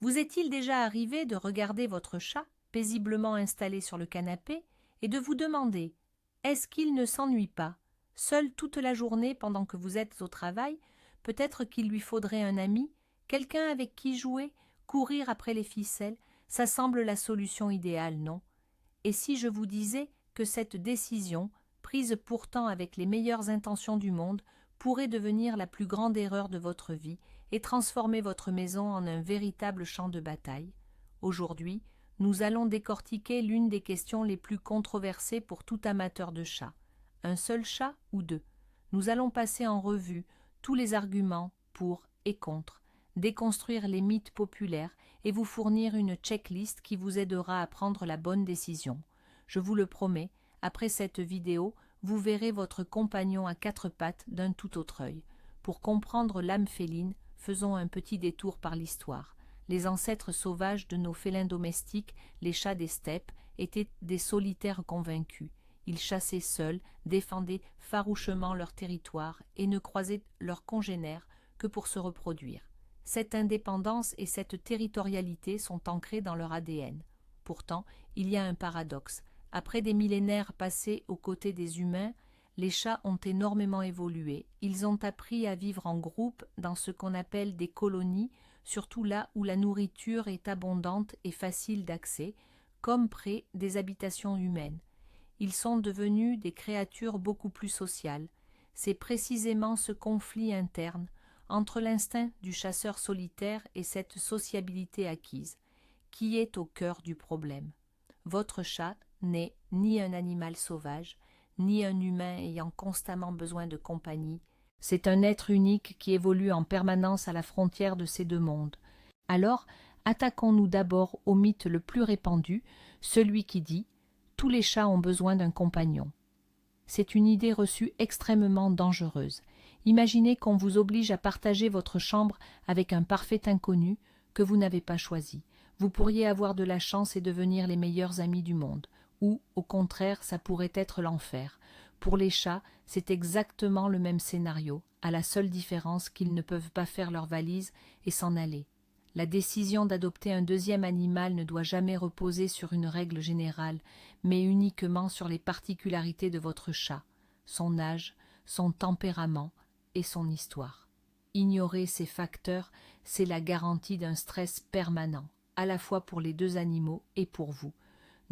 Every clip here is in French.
Vous est-il déjà arrivé de regarder votre chat paisiblement installé sur le canapé et de vous demander « Est-ce qu'il ne s'ennuie pas, seul toute la journée pendant que vous êtes au travail? Peut-être qu'il lui faudrait un ami, quelqu'un avec qui jouer, courir après les ficelles. Ça semble la solution idéale, non? Et si je vous disais que cette décision, prise pourtant avec les meilleures intentions du monde, pourrait devenir la plus grande erreur de votre vie et transformer votre maison en un véritable champ de bataille? Aujourd'hui, nous allons décortiquer l'une des questions les plus controversées pour tout amateur de chat. Un seul chat ou deux? Nous allons passer en revue tous les arguments pour et contre, déconstruire les mythes populaires et vous fournir une checklist qui vous aidera à prendre la bonne décision. Je vous le promets, après cette vidéo, vous verrez votre compagnon à quatre pattes d'un tout autre œil. Pour comprendre l'âme féline, faisons un petit détour par l'histoire. Les ancêtres sauvages de nos félins domestiques, les chats des steppes, étaient des solitaires convaincus. Ils chassaient seuls, défendaient farouchement leur territoire et ne croisaient leurs congénères que pour se reproduire. Cette indépendance et cette territorialité sont ancrées dans leur ADN. Pourtant, il y a un paradoxe. Après des millénaires passés aux côtés des humains, les chats ont énormément évolué. Ils ont appris à vivre en groupe dans ce qu'on appelle des colonies, surtout là où la nourriture est abondante et facile d'accès, comme près des habitations humaines. Ils sont devenus des créatures beaucoup plus sociales. C'est précisément ce conflit interne entre l'instinct du chasseur solitaire et cette sociabilité acquise qui est au cœur du problème. Votre chat n'est ni un animal sauvage, ni un humain ayant constamment besoin de compagnie. C'est un être unique qui évolue en permanence à la frontière de ces deux mondes. Alors, attaquons-nous d'abord au mythe le plus répandu, celui qui dit « Tous les chats ont besoin d'un compagnon ». C'est une idée reçue extrêmement dangereuse. Imaginez qu'on vous oblige à partager votre chambre avec un parfait inconnu que vous n'avez pas choisi. Vous pourriez avoir de la chance et devenir les meilleurs amis du monde. Ou, au contraire, ça pourrait être l'enfer. Pour les chats, c'est exactement le même scénario, à la seule différence qu'ils ne peuvent pas faire leur valise et s'en aller. La décision d'adopter un deuxième animal ne doit jamais reposer sur une règle générale, mais uniquement sur les particularités de votre chat, son âge, son tempérament et son histoire. Ignorer ces facteurs, c'est la garantie d'un stress permanent, à la fois pour les deux animaux et pour vous.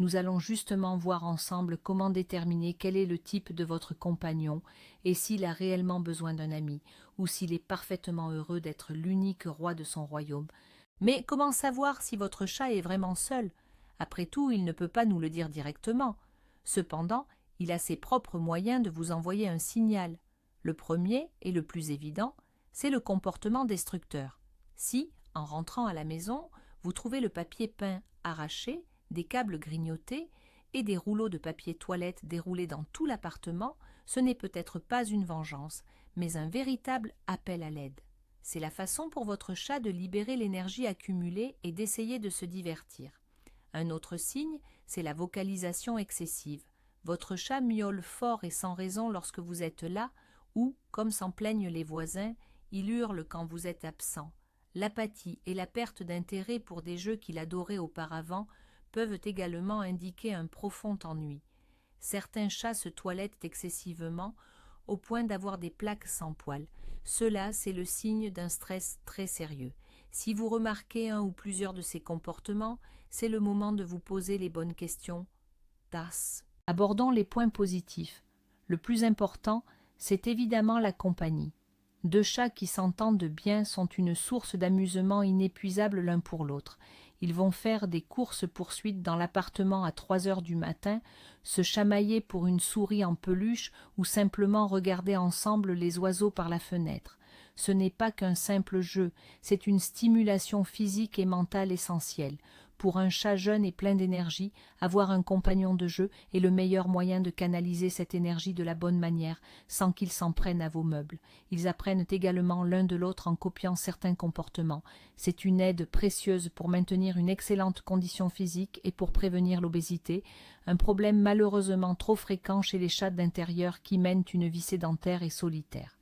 Nous allons justement voir ensemble comment déterminer quel est le type de votre compagnon et s'il a réellement besoin d'un ami ou s'il est parfaitement heureux d'être l'unique roi de son royaume. Mais comment savoir si votre chat est vraiment seul? Après tout, il ne peut pas nous le dire directement. Cependant, il a ses propres moyens de vous envoyer un signal. Le premier, et le plus évident, c'est le comportement destructeur. Si, en rentrant à la maison, vous trouvez le papier peint arraché, des câbles grignotés et des rouleaux de papier toilette déroulés dans tout l'appartement, ce n'est peut-être pas une vengeance, mais un véritable appel à l'aide. C'est la façon pour votre chat de libérer l'énergie accumulée et d'essayer de se divertir. Un autre signe, c'est la vocalisation excessive. Votre chat miaule fort et sans raison lorsque vous êtes là, ou, comme s'en plaignent les voisins, il hurle quand vous êtes absent. L'apathie et la perte d'intérêt pour des jeux qu'il adorait auparavant peuvent également indiquer un profond ennui. Certains chats se toilettent excessivement au point d'avoir des plaques sans poils. Cela, c'est le signe d'un stress très sérieux. Si vous remarquez un ou plusieurs de ces comportements, c'est le moment de vous poser les bonnes questions. TAS. Abordons les points positifs. Le plus important, c'est évidemment la compagnie. Deux chats qui s'entendent bien sont une source d'amusement inépuisable l'un pour l'autre. Ils vont faire des courses-poursuites dans l'appartement à 3 heures du matin, se chamailler pour une souris en peluche ou simplement regarder ensemble les oiseaux par la fenêtre. Ce n'est pas qu'un simple jeu, c'est une stimulation physique et mentale essentielle. Pour un chat jeune et plein d'énergie, avoir un compagnon de jeu est le meilleur moyen de canaliser cette énergie de la bonne manière, sans qu'ils s'en prennent à vos meubles. Ils apprennent également l'un de l'autre en copiant certains comportements. C'est une aide précieuse pour maintenir une excellente condition physique et pour prévenir l'obésité, un problème malheureusement trop fréquent chez les chats d'intérieur qui mènent une vie sédentaire et solitaire.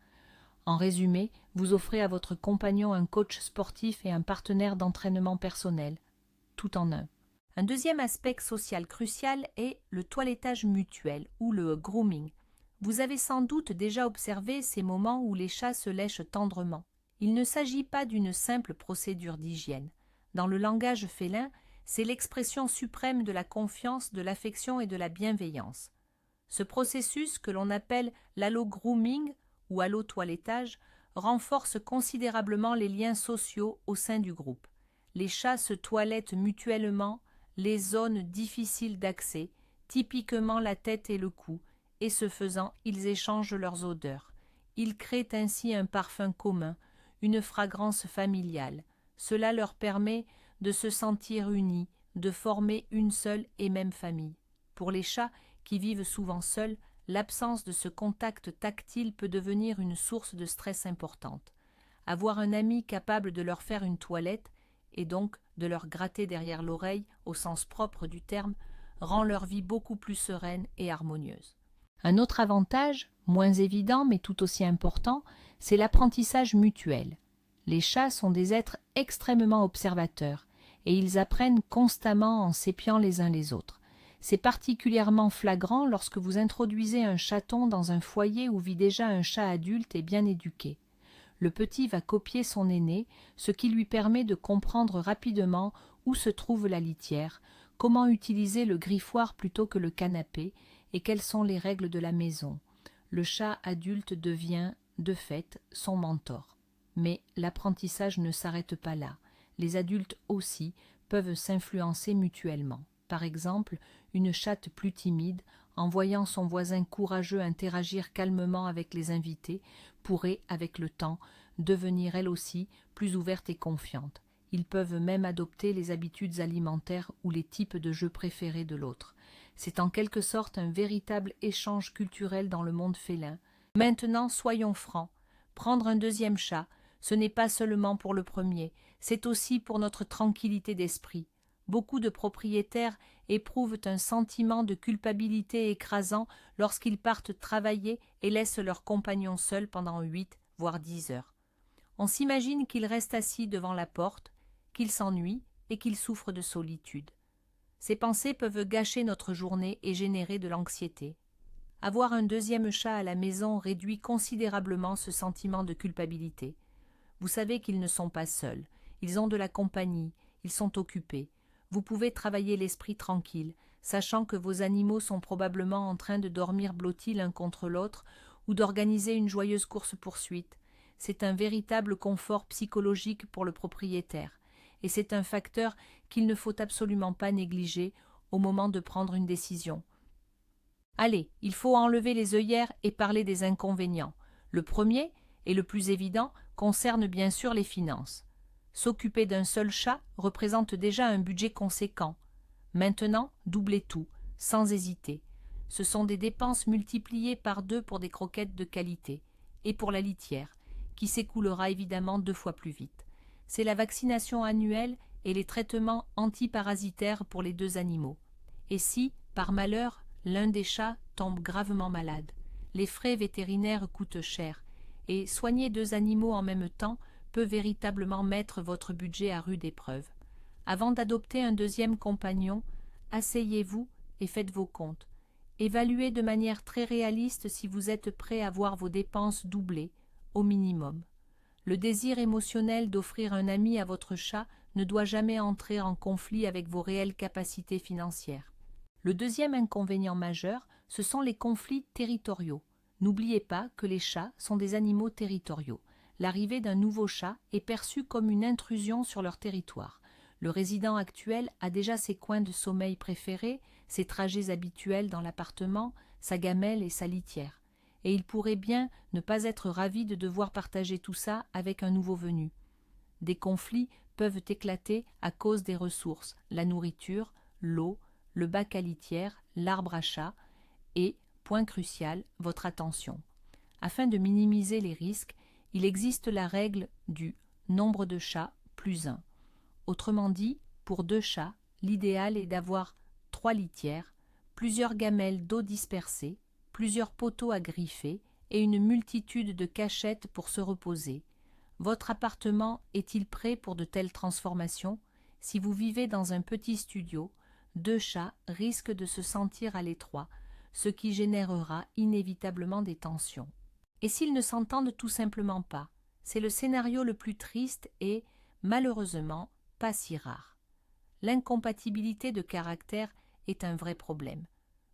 En résumé, vous offrez à votre compagnon un coach sportif et un partenaire d'entraînement personnel, tout en un. Un deuxième aspect social crucial est le toilettage mutuel ou le grooming. Vous avez sans doute déjà observé ces moments où les chats se lèchent tendrement. Il ne s'agit pas d'une simple procédure d'hygiène. Dans le langage félin, c'est l'expression suprême de la confiance, de l'affection et de la bienveillance. Ce processus, que l'on appelle l'allo-grooming ou allo-toilettage, renforce considérablement les liens sociaux au sein du groupe. Les chats se toilettent mutuellement les zones difficiles d'accès, typiquement la tête et le cou, et ce faisant, ils échangent leurs odeurs. Ils créent ainsi un parfum commun, une fragrance familiale. Cela leur permet de se sentir unis, de former une seule et même famille. Pour les chats, qui vivent souvent seuls, l'absence de ce contact tactile peut devenir une source de stress importante. Avoir un ami capable de leur faire une toilette, et donc de leur gratter derrière l'oreille, au sens propre du terme, rend leur vie beaucoup plus sereine et harmonieuse. Un autre avantage, moins évident mais tout aussi important, c'est l'apprentissage mutuel. Les chats sont des êtres extrêmement observateurs, et ils apprennent constamment en s'épiant les uns les autres. C'est particulièrement flagrant lorsque vous introduisez un chaton dans un foyer où vit déjà un chat adulte et bien éduqué. Le petit va copier son aîné, ce qui lui permet de comprendre rapidement où se trouve la litière, comment utiliser le griffoir plutôt que le canapé, et quelles sont les règles de la maison. Le chat adulte devient, de fait, son mentor. Mais l'apprentissage ne s'arrête pas là. Les adultes aussi peuvent s'influencer mutuellement. Par exemple, une chatte plus timide, en voyant son voisin courageux interagir calmement avec les invités, pourrait, avec le temps, devenir elle aussi plus ouverte et confiante. Ils peuvent même adopter les habitudes alimentaires ou les types de jeux préférés de l'autre. C'est en quelque sorte un véritable échange culturel dans le monde félin. Maintenant, soyons francs. Prendre un deuxième chat, ce n'est pas seulement pour le premier, c'est aussi pour notre tranquillité d'esprit. Beaucoup de propriétaires éprouvent un sentiment de culpabilité écrasant lorsqu'ils partent travailler et laissent leur compagnon seul pendant 8, voire 10 heures. On s'imagine qu'il reste assis devant la porte, qu'il s'ennuie et qu'il souffre de solitude. Ces pensées peuvent gâcher notre journée et générer de l'anxiété. Avoir un deuxième chat à la maison réduit considérablement ce sentiment de culpabilité. Vous savez qu'ils ne sont pas seuls, ils ont de la compagnie, ils sont occupés. Vous pouvez travailler l'esprit tranquille, sachant que vos animaux sont probablement en train de dormir blottis l'un contre l'autre ou d'organiser une joyeuse course-poursuite. C'est un véritable confort psychologique pour le propriétaire, et c'est un facteur qu'il ne faut absolument pas négliger au moment de prendre une décision. Allez, il faut enlever les œillères et parler des inconvénients. Le premier, et le plus évident, concerne bien sûr les finances. S'occuper d'un seul chat représente déjà un budget conséquent. Maintenant, doublez tout, sans hésiter. Ce sont des dépenses multipliées par 2 pour des croquettes de qualité, et pour la litière, qui s'écoulera évidemment 2 fois plus vite. C'est la vaccination annuelle et les traitements antiparasitaires pour les 2 animaux. Et si, par malheur, l'un des chats tombe gravement malade, les frais vétérinaires coûtent cher, et soigner 2 animaux en même temps peut véritablement mettre votre budget à rude épreuve. Avant d'adopter un deuxième compagnon, asseyez-vous et faites vos comptes. Évaluez de manière très réaliste si vous êtes prêt à voir vos dépenses doublées, au minimum. Le désir émotionnel d'offrir un ami à votre chat ne doit jamais entrer en conflit avec vos réelles capacités financières. Le deuxième inconvénient majeur, ce sont les conflits territoriaux. N'oubliez pas que les chats sont des animaux territoriaux. L'arrivée d'un nouveau chat est perçue comme une intrusion sur leur territoire. Le résident actuel a déjà ses coins de sommeil préférés, ses trajets habituels dans l'appartement, sa gamelle et sa litière. Et il pourrait bien ne pas être ravi de devoir partager tout ça avec un nouveau venu. Des conflits peuvent éclater à cause des ressources, la nourriture, l'eau, le bac à litière, l'arbre à chat et, point crucial, votre attention. Afin de minimiser les risques, il existe la règle du nombre de chats plus 1. Autrement dit, pour 2 chats, l'idéal est d'avoir 3 litières, plusieurs gamelles d'eau dispersées, plusieurs poteaux à griffer et une multitude de cachettes pour se reposer. Votre appartement est-il prêt pour de telles transformations? Si vous vivez dans un petit studio, 2 chats risquent de se sentir à l'étroit, ce qui générera inévitablement des tensions. Et s'ils ne s'entendent tout simplement pas? C'est le scénario le plus triste et, malheureusement, pas si rare. L'incompatibilité de caractère est un vrai problème.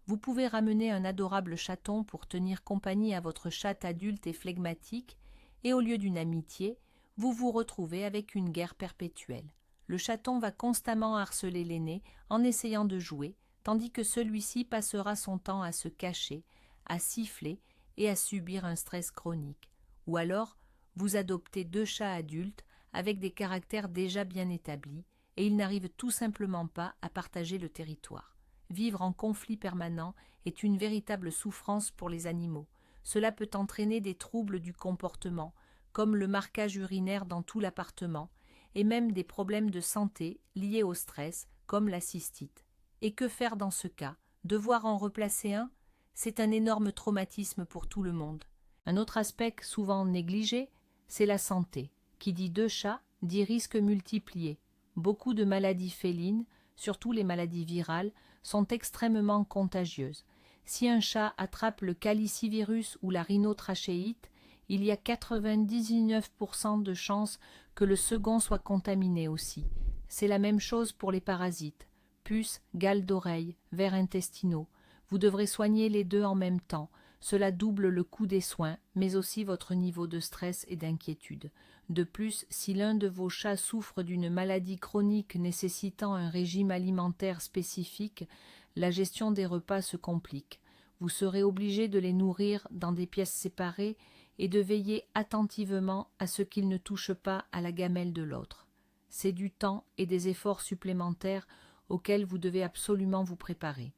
Vous pouvez ramener un adorable chaton pour tenir compagnie à votre chatte adulte et flegmatique, et au lieu d'une amitié, vous vous retrouvez avec une guerre perpétuelle. Le chaton va constamment harceler l'aîné en essayant de jouer, tandis que celui-ci passera son temps à se cacher, à siffler et à subir un stress chronique. Ou alors, vous adoptez 2 chats adultes avec des caractères déjà bien établis, et ils n'arrivent tout simplement pas à partager le territoire. Vivre en conflit permanent est une véritable souffrance pour les animaux. Cela peut entraîner des troubles du comportement, comme le marquage urinaire dans tout l'appartement, et même des problèmes de santé liés au stress, comme la cystite. Et que faire dans ce cas? Devoir en replacer un? C'est un énorme traumatisme pour tout le monde. Un autre aspect souvent négligé, c'est la santé. Qui dit 2 chats, dit risques multipliés. Beaucoup de maladies félines, surtout les maladies virales, sont extrêmement contagieuses. Si un chat attrape le calicivirus ou la rhinotrachéite, il y a 99% de chances que le second soit contaminé aussi. C'est la même chose pour les parasites, puces, gales d'oreille, vers intestinaux. Vous devrez soigner les 2 en même temps. Cela double le coût des soins, mais aussi votre niveau de stress et d'inquiétude. De plus, si l'un de vos chats souffre d'une maladie chronique nécessitant un régime alimentaire spécifique, la gestion des repas se complique. Vous serez obligé de les nourrir dans des pièces séparées et de veiller attentivement à ce qu'ils ne touchent pas à la gamelle de l'autre. C'est du temps et des efforts supplémentaires auxquels vous devez absolument vous préparer.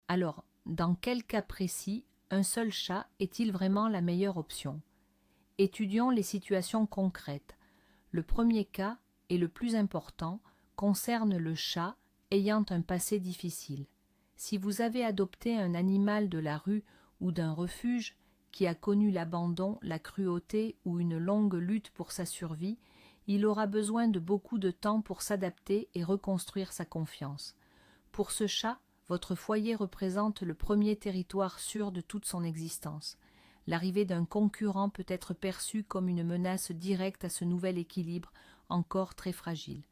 Alors, dans quel cas précis un seul chat est-il vraiment la meilleure option? Étudions les situations concrètes. Le premier cas, et le plus important, concerne le chat ayant un passé difficile. Si vous avez adopté un animal de la rue ou d'un refuge qui a connu l'abandon, la cruauté ou une longue lutte pour sa survie, il aura besoin de beaucoup de temps pour s'adapter et reconstruire sa confiance. Pour ce chat, votre foyer représente le premier territoire sûr de toute son existence. L'arrivée d'un concurrent peut être perçue comme une menace directe à ce nouvel équilibre, encore très fragile.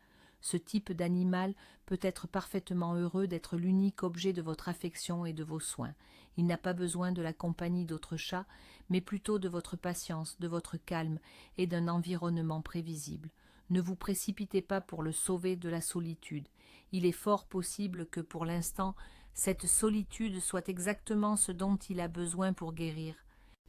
Ce type d'animal peut être parfaitement heureux d'être l'unique objet de votre affection et de vos soins. Il n'a pas besoin de la compagnie d'autres chats, mais plutôt de votre patience, de votre calme et d'un environnement prévisible. Ne vous précipitez pas pour le sauver de la solitude. Il est fort possible que, pour l'instant, cette solitude soit exactement ce dont il a besoin pour guérir.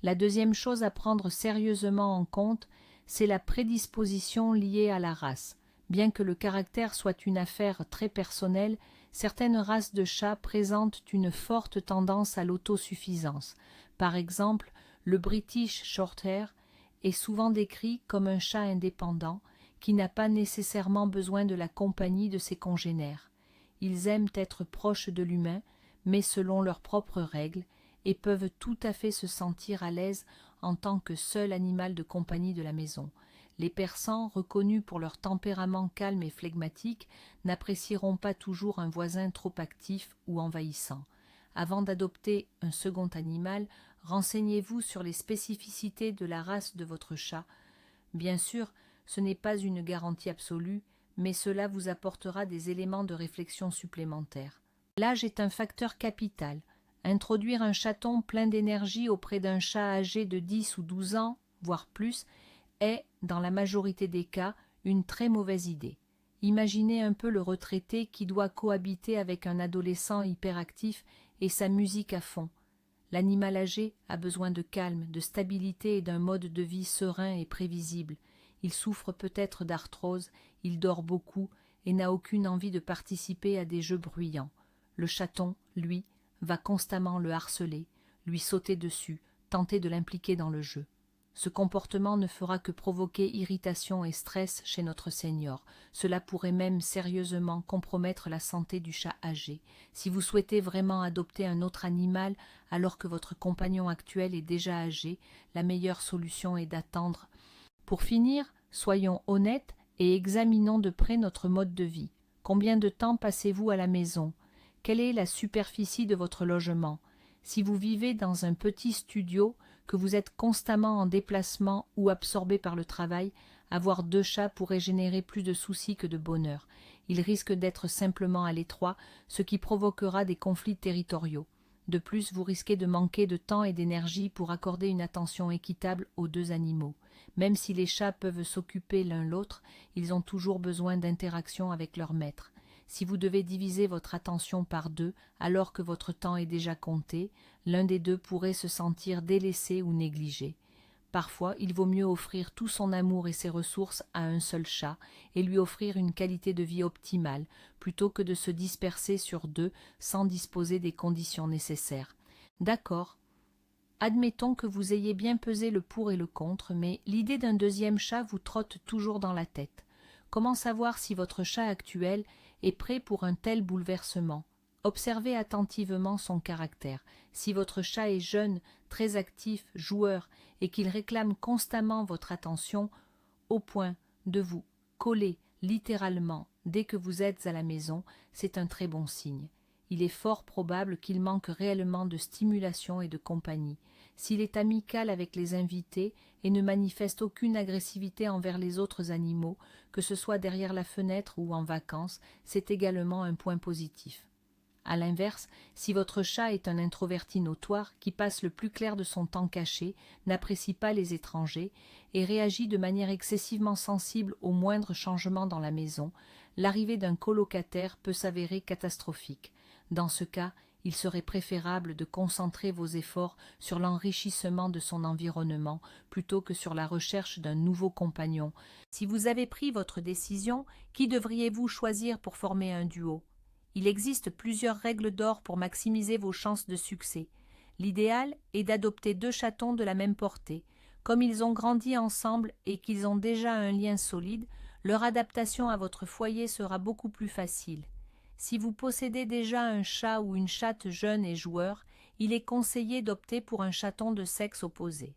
La deuxième chose à prendre sérieusement en compte, c'est la prédisposition liée à la race. Bien que le caractère soit une affaire très personnelle, certaines races de chats présentent une forte tendance à l'autosuffisance. Par exemple, le British Shorthair est souvent décrit comme un chat indépendant qui n'a pas nécessairement besoin de la compagnie de ses congénères. Ils aiment être proches de l'humain, mais selon leurs propres règles, et peuvent tout à fait se sentir à l'aise en tant que seul animal de compagnie de la maison. Les Persans, reconnus pour leur tempérament calme et flegmatique, n'apprécieront pas toujours un voisin trop actif ou envahissant. Avant d'adopter un second animal, renseignez-vous sur les spécificités de la race de votre chat. Bien sûr, ce n'est pas une garantie absolue, mais cela vous apportera des éléments de réflexion supplémentaires. L'âge est un facteur capital. Introduire un chaton plein d'énergie auprès d'un chat âgé de 10 ou 12 ans, voire plus, est, dans la majorité des cas, une très mauvaise idée. Imaginez un peu le retraité qui doit cohabiter avec un adolescent hyperactif et sa musique à fond. L'animal âgé a besoin de calme, de stabilité et d'un mode de vie serein et prévisible. Il souffre peut-être d'arthrose, il dort beaucoup et n'a aucune envie de participer à des jeux bruyants. Le chaton, lui, va constamment le harceler, lui sauter dessus, tenter de l'impliquer dans le jeu. Ce comportement ne fera que provoquer irritation et stress chez notre senior. Cela pourrait même sérieusement compromettre la santé du chat âgé. Si vous souhaitez vraiment adopter un autre animal alors que votre compagnon actuel est déjà âgé, la meilleure solution est d'attendre. Pour finir, soyons honnêtes et examinons de près notre mode de vie. Combien de temps passez-vous à la maison? Quelle est la superficie de votre logement? Si vous vivez dans un petit studio, que vous êtes constamment en déplacement ou absorbé par le travail, avoir 2 chats pourrait générer plus de soucis que de bonheur. Ils risquent d'être simplement à l'étroit, ce qui provoquera des conflits territoriaux. De plus, vous risquez de manquer de temps et d'énergie pour accorder une attention équitable aux 2 animaux. Même si les chats peuvent s'occuper l'un l'autre, ils ont toujours besoin d'interaction avec leur maître. Si vous devez diviser votre attention par 2 alors que votre temps est déjà compté, l'un des 2 pourrait se sentir délaissé ou négligé. Parfois, il vaut mieux offrir tout son amour et ses ressources à un seul chat et lui offrir une qualité de vie optimale, plutôt que de se disperser sur 2 sans disposer des conditions nécessaires. D'accord. Admettons que vous ayez bien pesé le pour et le contre, mais l'idée d'un 2e chat vous trotte toujours dans la tête. Comment savoir si votre chat actuel est prêt pour un tel bouleversement? Observez attentivement son caractère. Si votre chat est jeune, très actif, joueur, et qu'il réclame constamment votre attention, au point de vous coller littéralement dès que vous êtes à la maison, c'est un très bon signe. Il est fort probable qu'il manque réellement de stimulation et de compagnie. S'il est amical avec les invités et ne manifeste aucune agressivité envers les autres animaux, que ce soit derrière la fenêtre ou en vacances, c'est également un point positif. À l'inverse, si votre chat est un introverti notoire qui passe le plus clair de son temps caché, n'apprécie pas les étrangers et réagit de manière excessivement sensible aux moindres changements dans la maison, l'arrivée d'un colocataire peut s'avérer catastrophique. Dans ce cas, il serait préférable de concentrer vos efforts sur l'enrichissement de son environnement plutôt que sur la recherche d'un nouveau compagnon. Si vous avez pris votre décision, qui devriez-vous choisir pour former un duo? Il existe plusieurs règles d'or pour maximiser vos chances de succès. L'idéal est d'adopter 2 chatons de la même portée. Comme ils ont grandi ensemble et qu'ils ont déjà un lien solide, leur adaptation à votre foyer sera beaucoup plus facile. Si vous possédez déjà un chat ou une chatte jeune et joueur, il est conseillé d'opter pour un chaton de sexe opposé.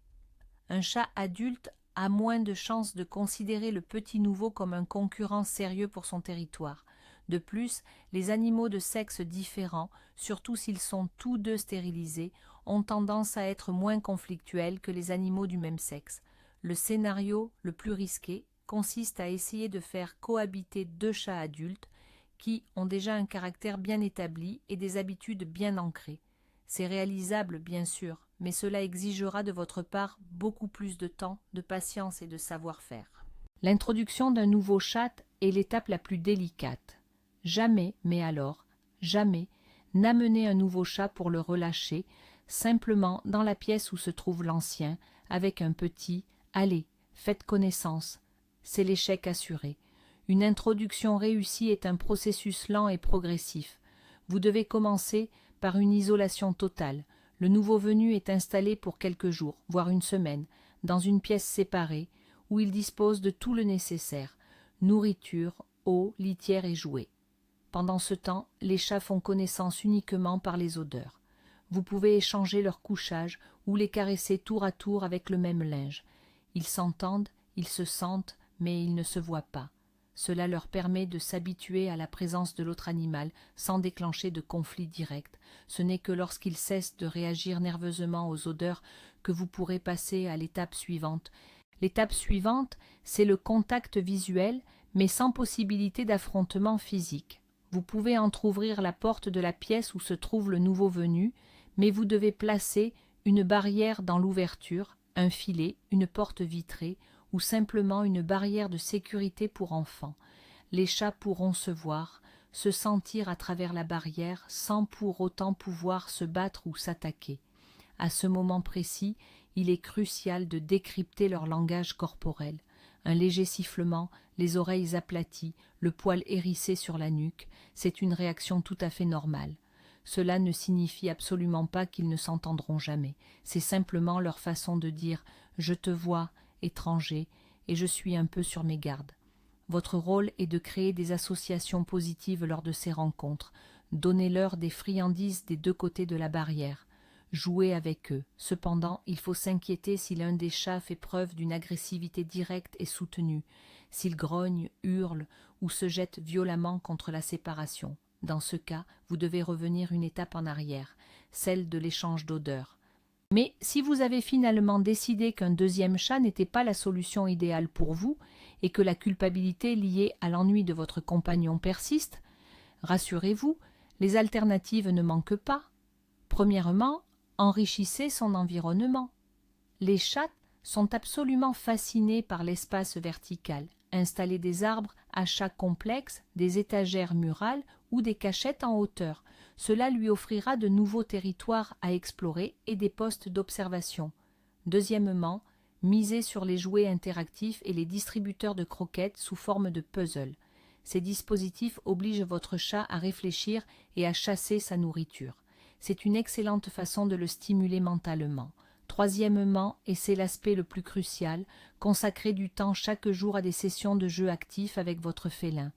Un chat adulte a moins de chances de considérer le petit nouveau comme un concurrent sérieux pour son territoire. De plus, les animaux de sexe différents, surtout s'ils sont tous 2 stérilisés, ont tendance à être moins conflictuels que les animaux du même sexe. Le scénario le plus risqué consiste à essayer de faire cohabiter 2 chats adultes qui ont déjà un caractère bien établi et des habitudes bien ancrées. C'est réalisable, bien sûr, mais cela exigera de votre part beaucoup plus de temps, de patience et de savoir-faire. L'introduction d'un nouveau chat est l'étape la plus délicate. Jamais, mais alors, jamais, n'amenez un nouveau chat pour le relâcher, simplement dans la pièce où se trouve l'ancien, avec un petit « Allez, faites connaissance ». C'est l'échec assuré. Une introduction réussie est un processus lent et progressif. Vous devez commencer par une isolation totale. Le nouveau venu est installé pour quelques jours, voire une semaine, dans une pièce séparée, où il dispose de tout le nécessaire, nourriture, eau, litière et jouets. Pendant ce temps, les chats font connaissance uniquement par les odeurs. Vous pouvez échanger leur couchage ou les caresser tour à tour avec le même linge. Ils s'entendent, ils se sentent, mais ils ne se voient pas. Cela leur permet de s'habituer à la présence de l'autre animal sans déclencher de conflit direct. Ce n'est que lorsqu'ils cessent de réagir nerveusement aux odeurs que vous pourrez passer à l'étape suivante. L'étape suivante, c'est le contact visuel, mais sans possibilité d'affrontement physique. Vous pouvez entr'ouvrir la porte de la pièce où se trouve le nouveau venu, mais vous devez placer une barrière dans l'ouverture, un filet, une porte vitrée, ou simplement une barrière de sécurité pour enfants. Les chats pourront se voir, se sentir à travers la barrière sans pour autant pouvoir se battre ou s'attaquer. À ce moment précis, il est crucial de décrypter leur langage corporel. Un léger sifflement, les oreilles aplaties, le poil hérissé sur la nuque, c'est une réaction tout à fait normale. Cela ne signifie absolument pas qu'ils ne s'entendront jamais. C'est simplement leur façon de dire « je te vois, étranger, et je suis un peu sur mes gardes ». Votre rôle est de créer des associations positives lors de ces rencontres. Donnez-leur des friandises des deux côtés de la barrière. Jouez avec eux. Cependant, il faut s'inquiéter si l'un des chats fait preuve d'une agressivité directe et soutenue, s'il grogne, hurle ou se jette violemment contre la séparation. Dans ce cas, vous devez revenir une étape en arrière, celle de l'échange d'odeurs. Mais si vous avez finalement décidé qu'un deuxième chat n'était pas la solution idéale pour vous et que la culpabilité liée à l'ennui de votre compagnon persiste, rassurez-vous, les alternatives ne manquent pas. Premièrement, enrichissez son environnement. Les chats sont absolument fascinés par l'espace vertical. Installez des arbres à chat complexes, des étagères murales ou des cachettes en hauteur. Cela lui offrira de nouveaux territoires à explorer et des postes d'observation. Deuxièmement, misez sur les jouets interactifs et les distributeurs de croquettes sous forme de puzzle. Ces dispositifs obligent votre chat à réfléchir et à chasser sa nourriture. C'est une excellente façon de le stimuler mentalement. Troisièmement, et c'est l'aspect le plus crucial, consacrez du temps chaque jour à des sessions de jeu actifs avec votre félin.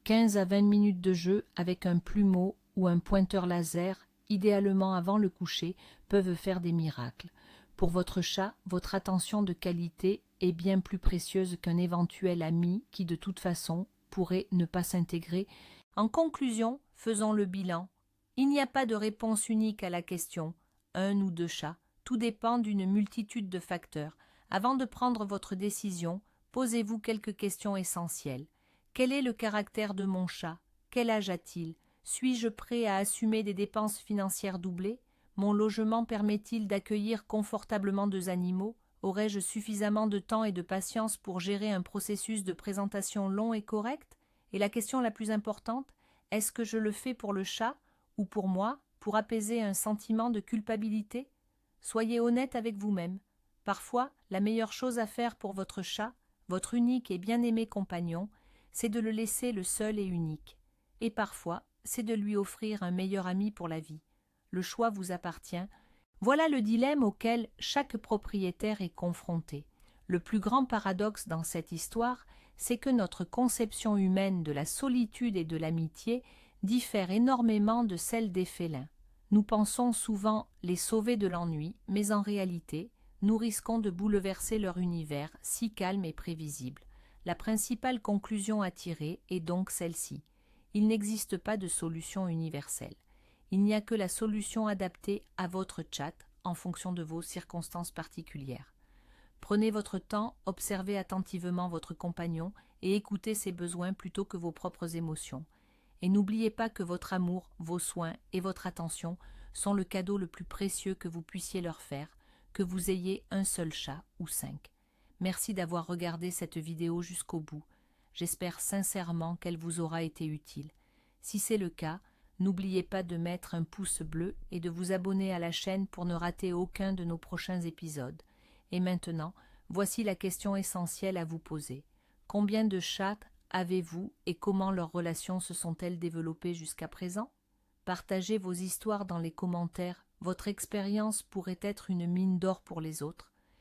15 à 20 minutes de jeu avec un plumeau ou un pointeur laser, idéalement avant le coucher, peuvent faire des miracles. Pour votre chat, votre attention de qualité est bien plus précieuse qu'un éventuel ami qui, de toute façon, pourrait ne pas s'intégrer. En conclusion, faisons le bilan. Il n'y a pas de réponse unique à la question « un ou deux chats ». Tout dépend d'une multitude de facteurs. Avant de prendre votre décision, posez-vous quelques questions essentielles. Quel est le caractère de mon chat? Quel âge a-t-il? Suis-je prêt à assumer des dépenses financières doublées? Mon logement permet-il d'accueillir confortablement deux animaux? Aurais-je suffisamment de temps et de patience pour gérer un processus de présentation long et correct? Et la question la plus importante, est-ce que je le fais pour le chat ou pour moi, pour apaiser un sentiment de culpabilité? Soyez honnête avec vous-même. Parfois, la meilleure chose à faire pour votre chat, votre unique et bien-aimé compagnon, c'est de le laisser le seul et unique. Et parfois, c'est de lui offrir un meilleur ami pour la vie. Le choix vous appartient. Voilà le dilemme auquel chaque propriétaire est confronté. Le plus grand paradoxe dans cette histoire, c'est que notre conception humaine de la solitude et de l'amitié diffère énormément de celle des félins. Nous pensons souvent les sauver de l'ennui, mais en réalité, nous risquons de bouleverser leur univers si calme et prévisible. La principale conclusion à tirer est donc celle-ci. Il n'existe pas de solution universelle. Il n'y a que la solution adaptée à votre chat en fonction de vos circonstances particulières. Prenez votre temps, observez attentivement votre compagnon et écoutez ses besoins plutôt que vos propres émotions. Et n'oubliez pas que votre amour, vos soins et votre attention sont le cadeau le plus précieux que vous puissiez leur faire, que vous ayez un seul chat ou 5. Merci d'avoir regardé cette vidéo jusqu'au bout. J'espère sincèrement qu'elle vous aura été utile. Si c'est le cas, n'oubliez pas de mettre un pouce bleu et de vous abonner à la chaîne pour ne rater aucun de nos prochains épisodes. Et maintenant, voici la question essentielle à vous poser. Combien de chats avez-vous et comment leurs relations se sont-elles développées jusqu'à présent? Partagez vos histoires dans les commentaires. Votre expérience pourrait être une mine d'or pour les autres.